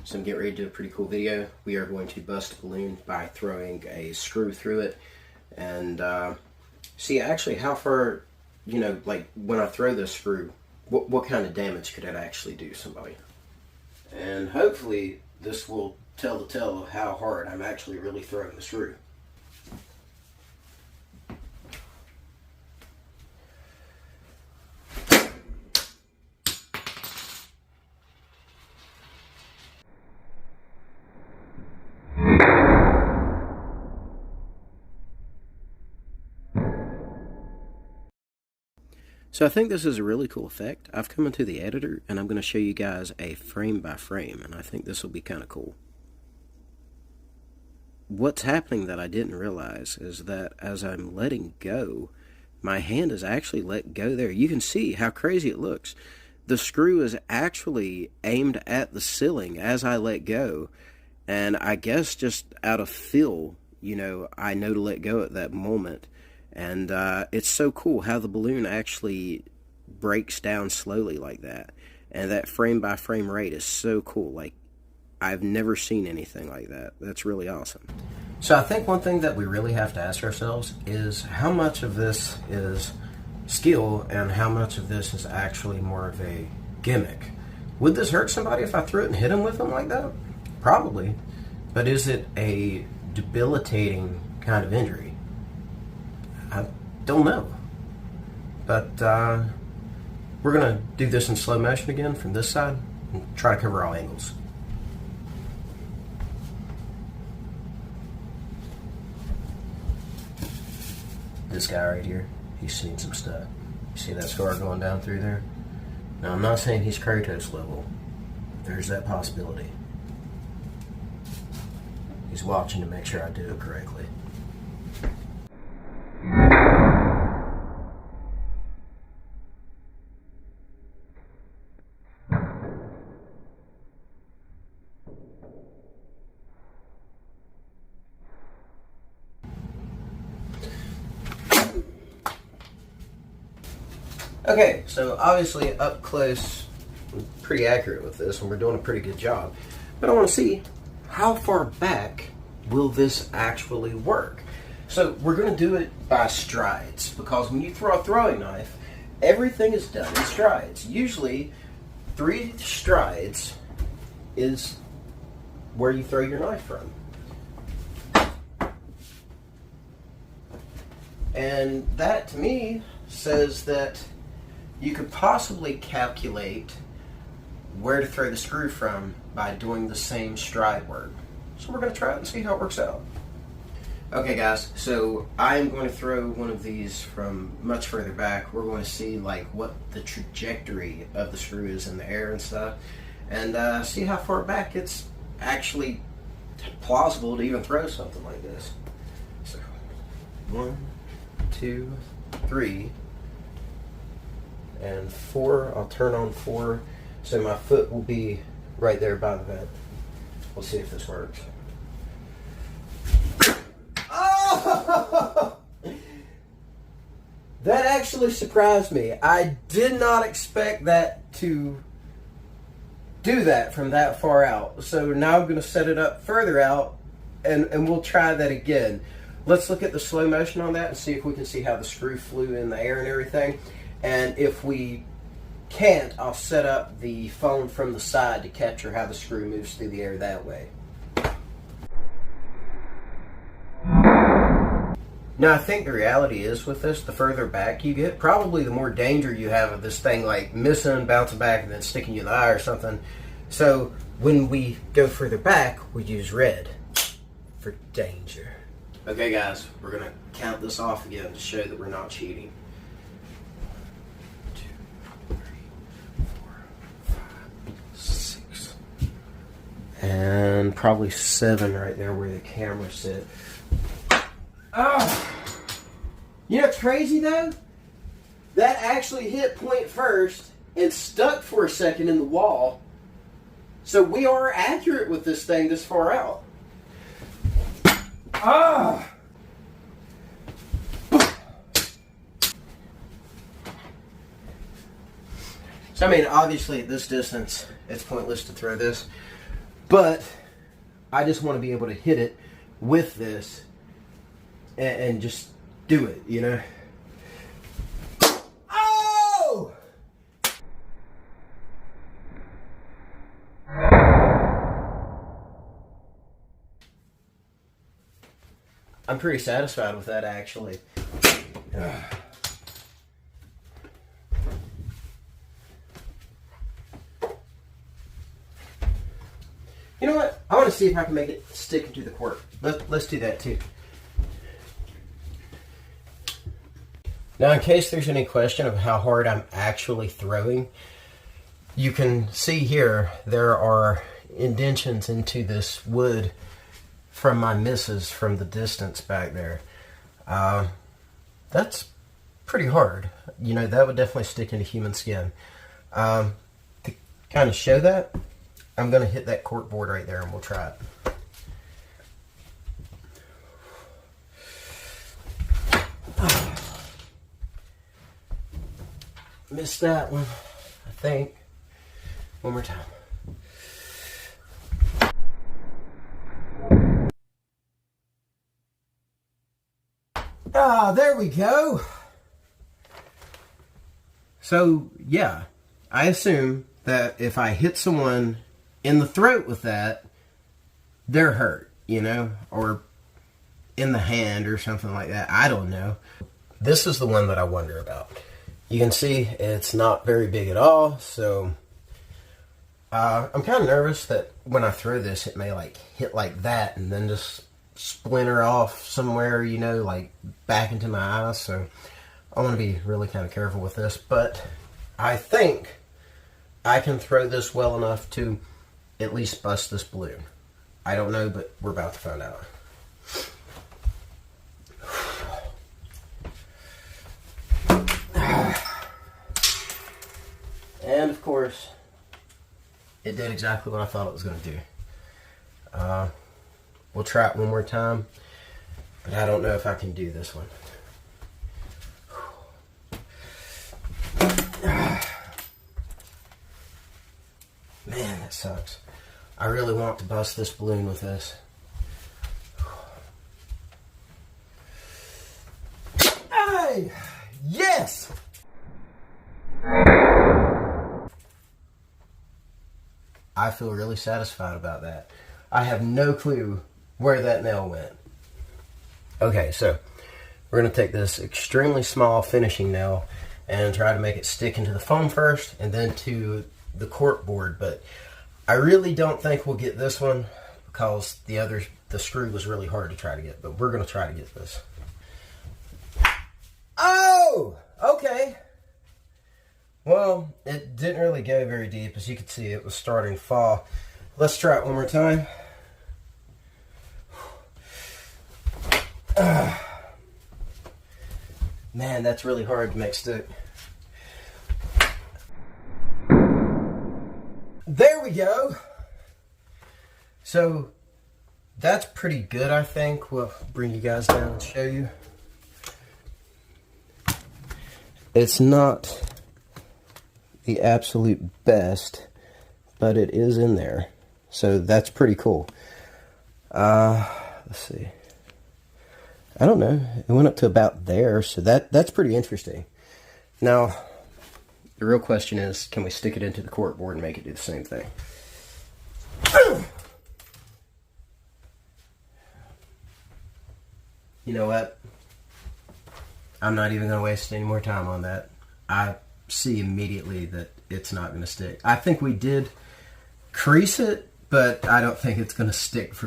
So I'm getting ready to do a pretty cool video. We are going to bust a balloon by throwing a screw through it and see actually how far, like when I throw this screw, what kind of damage could it actually do somebody. And hopefully this will tell the tale of how hard I'm actually really throwing the screw. So I think this is a really cool effect. I've come into the editor and I'm going to show you guys a frame by frame, and I think this will be kind of cool. What's happening that I didn't realize is that as I'm letting go, my hand is actually let go there. You can see how crazy it looks. The screw is actually aimed at the ceiling as I let go, and I guess just out of feel, I know to let go at that moment. And it's so cool how the balloon actually breaks down slowly like that. And that frame by frame rate is so cool. Like, I've never seen anything like that. That's really awesome. So I think one thing that we really have to ask ourselves is how much of this is skill and how much of this is actually more of a gimmick. Would this hurt somebody if I threw it and hit them with them like that? Probably. But is it a debilitating kind of injury? I don't know, but we're going to do this in slow motion again from this side and try to cover all angles. This guy right here, he's seen some stuff. You see that scar going down through there? Now, I'm not saying he's Kratos level. There's that possibility. He's watching to make sure I do it correctly. Okay, so obviously up close, I'm pretty accurate with this, and we're doing a pretty good job. But I want to see how far back will this actually work. So we're going to do it by strides, because when you throw a throwing knife, everything is done in strides. Usually 3 strides is where you throw your knife from. And that to me says that you could possibly calculate where to throw the screw from by doing the same stride work. So we're going to try it and see how it works out. Okay guys, so I am going to throw one of these from much further back. We're going to see like what the trajectory of the screw is in the air and stuff, and see how far back it's actually plausible to even throw something like this. So 1, 2, 3, and 4. I'll turn on 4, so my foot will be right there by the vent. We'll see if this works. Oh! That actually surprised me. I did not expect that to do that from that far out. So now I'm going to set it up further out, and we'll try that again. Let's look at the slow motion on that and see if we can see how the screw flew in the air and everything. And if we can't, I'll set up the phone from the side to capture how the screw moves through the air that way. Now, I think the reality is with this, the further back you get, probably the more danger you have of this thing like missing, bouncing back, and then sticking you in the eye or something. So when we go further back, we use red for danger. Okay guys, we're going to count this off again to show that we're not cheating. 2, 3, 4, 5, 6. And probably 7 right there where the camera sit. Oh! You know what's crazy though? That actually hit point first and stuck for a second in the wall. So we are accurate with this thing this far out. Ah! So I mean, obviously at this distance, it's pointless to throw this. But I just want to be able to hit it with this and just do it, you know? Oh! I'm pretty satisfied with that, actually. You know what? I want to see if I can make it stick into the cork. Let's do that too. Now, in case there's any question of how hard I'm actually throwing, you can see here there are indentions into this wood from my misses from the distance back there. That's pretty hard. You know, that would definitely stick into human skin. To kind of show that, I'm going to hit that cork board right there and we'll try it. Missed that one, I think. One more time. Ah, there we go. So, yeah, I assume that if I hit someone in the throat with that, they're hurt, you know, or in the hand or something like that. I don't know. This is the one that I wonder about. You can see it's not very big at all, so I'm kind of nervous that when I throw this, it may like hit like that and then just splinter off somewhere, you know, like back into my eyes. So I want to be really kind of careful with this, but I think I can throw this well enough to at least bust this balloon. I don't know, but we're about to find out. And of course, it did exactly what I thought it was going to do. We'll try it one more time, but I don't know if I can do this one. Man, that sucks. I really want to bust this balloon with this. Hey! Yes! I feel really satisfied about that. I have no clue where that nail went. Okay, so we're going to take this extremely small finishing nail and try to make it stick into the foam first and then to the cork board, but I really don't think we'll get this one because the screw was really hard to try to get, but we're going to try to get this. Oh! Okay. Well, it didn't really go very deep. As you can see, it was starting to fall. Let's try it one more time. Man, that's really hard to make stick. There we go. So, that's pretty good, I think. We'll bring you guys down and show you. It's not the absolute best, but it is in there. So that's pretty cool. Let's see. I don't know. It went up to about there, so that's pretty interesting. Now, the real question is, can we stick it into the cork board and make it do the same thing? You know what? I'm not even going to waste any more time on that. I see immediately that it's not going to stick. I think we did crease it, but I don't think it's going to stick for me.